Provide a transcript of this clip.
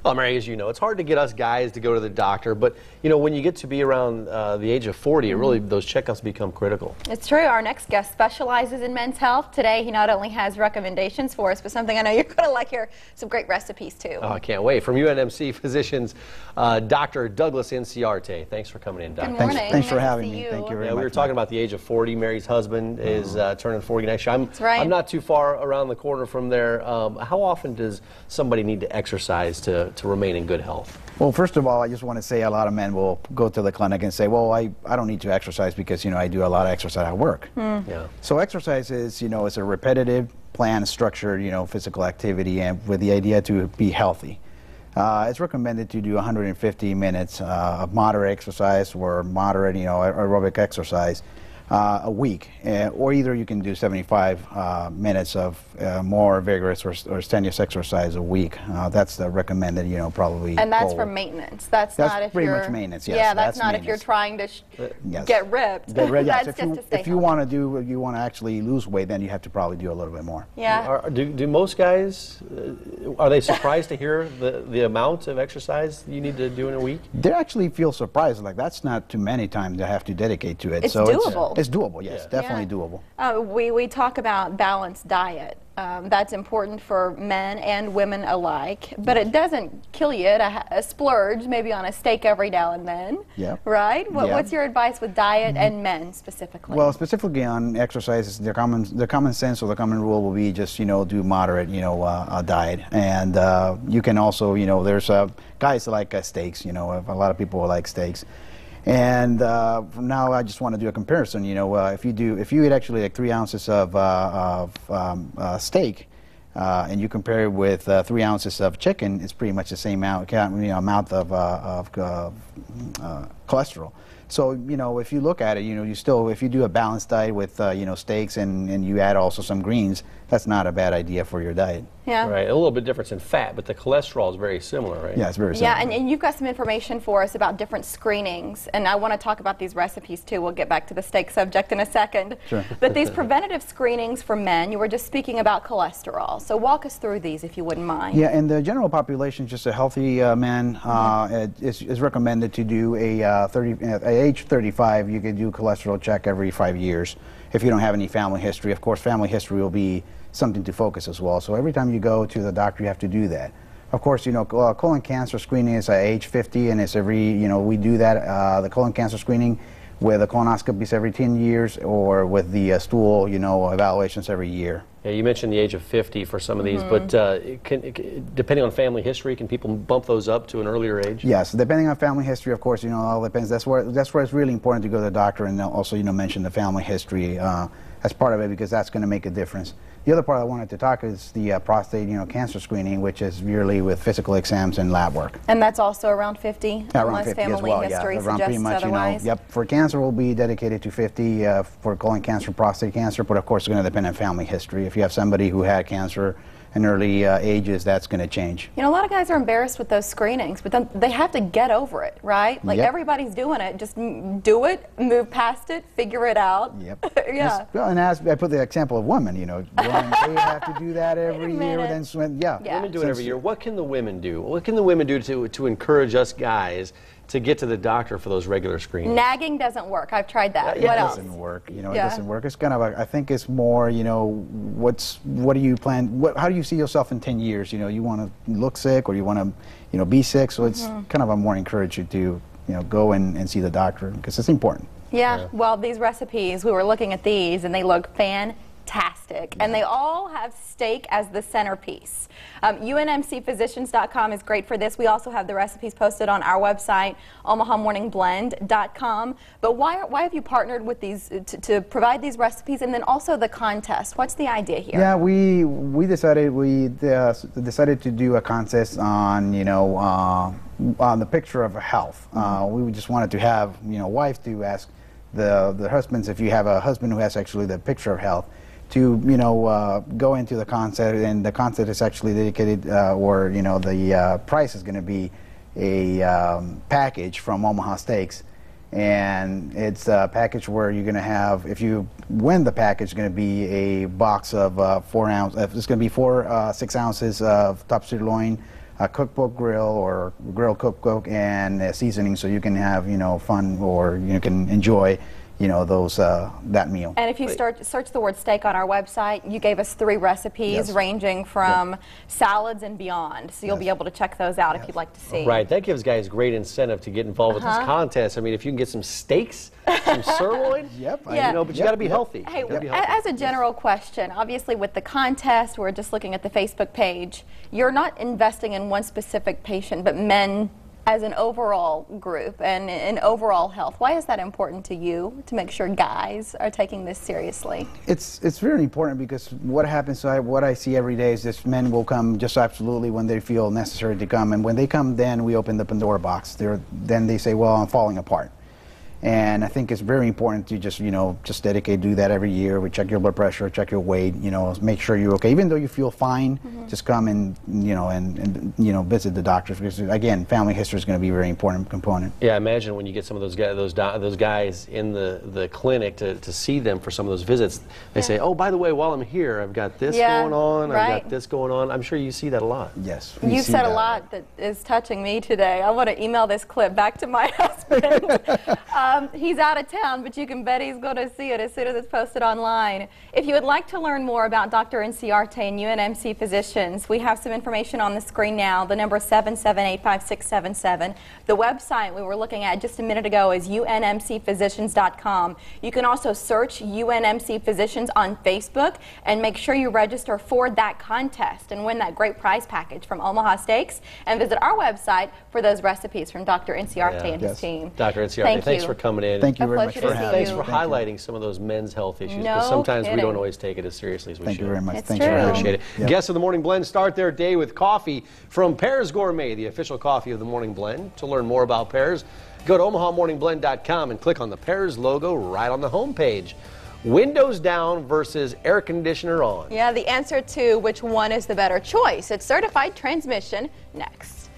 Well, Mary, as you know, it's hard to get us guys to go to the doctor, but you know, when you get to be around the age of 40, really those checkups become critical. It's true. Our next guest specializes in men's health. Today, he not only has recommendations for us, but something I know you're going to like here, some great recipes too. Oh, I can't wait. From UNMC Physicians, Dr. Douglas Inciarte. Thanks for coming in, Doctor. Good morning. Thanks for Nice to having see me. you. Thank you very much. We were talking about the age of 40. Mary's husband is turning 40 next year. That's right. I'm not too far around the corner from there. How often does somebody need to exercise to remain in good health? Well, first of all, I just want to say a lot of men will go to the clinic and say, well, I don't need to exercise because, you know, I do a lot of exercise at work. Yeah. So exercise is, you know, it's a repetitive, planned, structured, you know, physical activity, and with the idea to be healthy. It's recommended to do 150 minutes of moderate exercise or moderate, you know, aerobic exercise a week, or either you can do 75 minutes of more vigorous or strenuous exercise a week. That's the recommended, you know, probably. And that's goal. for maintenance. That's not if pretty you're much maintenance. Yes, yeah, that's not if you're trying to get ripped. Yes. That's just to stay if you want to actually lose weight, then you have to probably do a little bit more. Yeah. Do most guys, are they surprised to hear the amount of exercise you need to do in a week? They actually feel surprised, like that's not too many times to have to dedicate to it. It's so doable. It's doable, yes, definitely doable. We talk about balanced diet. That's important for men and women alike, but it doesn't kill you to splurge maybe on a steak every now and then, right? What's your advice with diet and men specifically? Well, specifically on exercises, the common sense or the common rule will be just, you know, do moderate, you know, diet. And you can also, you know, there's guys that like steaks, you know, a lot of people like steaks. And now I just want to do a comparison. You know, if you eat actually like 3 ounces of steak, and you compare it with 3 ounces of chicken, it's pretty much the same amount of cholesterol. So, you know, if you look at it, you know, if you do a balanced diet with, you know, steaks and you add also some greens, that's not a bad idea for your diet. Yeah. Right. A little bit difference in fat, but the cholesterol is very similar, right? Yeah, it's very similar. Yeah, and you've got some information for us about different screenings, and I want to talk about these recipes too. We'll get back to the steak subject in a second. Sure. But these preventative screenings for men, you were just speaking about cholesterol. So walk us through these if you wouldn't mind. Yeah, in the general population, just a healthy man is recommended to do at age 35, you can do a cholesterol check every 5 years. If you don't have any family history, of course, family history will be something to focus as well. So every time you go to the doctor, you have to do that. Of course, you know, colon cancer screening is at age 50, and it's every, you know, we do that, the colon cancer screening with the colonoscopies every 10 years, or with the stool, you know, evaluations every year. Yeah, you mentioned the age of 50 for some of these, but depending on family history, can people bump those up to an earlier age? Yes, depending on family history, of course, you know, it all depends. That's where it's really important to go to the doctor and also, you know, mention the family history as part of it, because that's going to make a difference. The other part I wanted to talk is the prostate, you know, cancer screening, which is yearly with physical exams and lab work. And that's also around 50, around unless 50 family as well, history around suggests pretty much, otherwise. you know, for cancer we'll be dedicated to 50, for colon cancer, prostate cancer, but of course it's going to depend on family history. If you have somebody who had cancer in early ages, that's going to change. You know, a lot of guys are embarrassed with those screenings, but then they have to get over it, right? Like everybody's doing it. Just do it, move past it, figure it out. Yeah. Well, and as I put the example of women, you know, women, they have to do that every year. Then, Women do it every year. What can the women do? What can the women do to encourage us guys to get to the doctor for those regular screenings? Nagging doesn't work. I've tried that. What else? It doesn't work. You know, it doesn't work. It's kind of I think it's more, you know, what do you plan? How do you see yourself in 10 years? You know, you want to look sick, or you want to, you know, be sick. So it's kind of a more encourage you to, you know, go and see the doctor, because it's important. Yeah. Well, these recipes, we were looking at these, and they look fantastic, and they all have steak as the centerpiece. UNMCphysicians.com is great for this. We also have the recipes posted on our website, OmahaMorningBlend.com. But why have you partnered with these to provide these recipes, and then also the contest? What's the idea here? Yeah, we decided to do a contest on, you know, on the picture of health. We just wanted to have, you know, wife to ask the husbands, if you have a husband who has actually the picture of health, to, you know, go into the concert, and the concert is actually dedicated, or, you know, the price is going to be a package from Omaha Steaks, and it's a package where you're going to have, if you win the package, it's going to be a box of 4 ounce. It's going to be 6 ounces of top sirloin, a cookbook grill or grill cookbook and seasoning, so you can have, you know, fun, or you can enjoy, you know, those that meal. And if you search the word steak on our website, you gave us 3 recipes ranging from salads and beyond. So you'll be able to check those out if you'd like to see. Right, that gives guys great incentive to get involved with this contest. I mean, if you can get some steaks, some sirloin, you know, but you got to be healthy. Hey, as a general question, obviously with the contest, we're just looking at the Facebook page. You're not investing in one specific patient, but men as an overall group and in overall health. Why is that important to you, to make sure guys are taking this seriously? It's very important, because what happens, what I see every day is this: men will come just absolutely when they feel necessary to come, and when they come, then we open the Pandora box. Then they say, well, I'm falling apart. And I think it's very important to just, you know, just do that every year. We check your blood pressure, check your weight, you know, make sure you're okay. Even though you feel fine, just come and, you know, and you know, visit the doctors, because again, family history is going to be a very important component. Yeah, imagine when you get some of those guys in the clinic to see them for some of those visits. They say, oh, by the way, while I'm here, I've got this going on, I've got this going on. I'm sure you see that a lot. Yes. You've said a lot that is touching me today. I want to email this clip back to my husband. He's out of town, but you can bet he's going to see it as soon as it's posted online. If you would like to learn more about Dr. Inciarte and UNMC Physicians, we have some information on the screen now. The number is 778-5677. The website we were looking at just a minute ago is unmcphysicians.com. You can also search UNMC Physicians on Facebook and make sure you register for that contest and win that great prize package from Omaha Steaks, and visit our website for those recipes from Dr. Inciarte and his team. Dr. Inciarte, thanks for coming in. Thank you very much for having me. Thanks for highlighting some of those men's health issues, because sometimes we don't always take it as seriously as we should. Thank you very much. It's Thanks true. for having me. Appreciate it. Guests of the Morning Blend start their day with coffee from Pears Gourmet, the official coffee of the Morning Blend. To learn more about Pears, go to OmahaMorningBlend.com and click on the Pears logo right on the homepage. Windows down versus air conditioner on. Yeah, the answer to which one is the better choice. It's certified transmission next.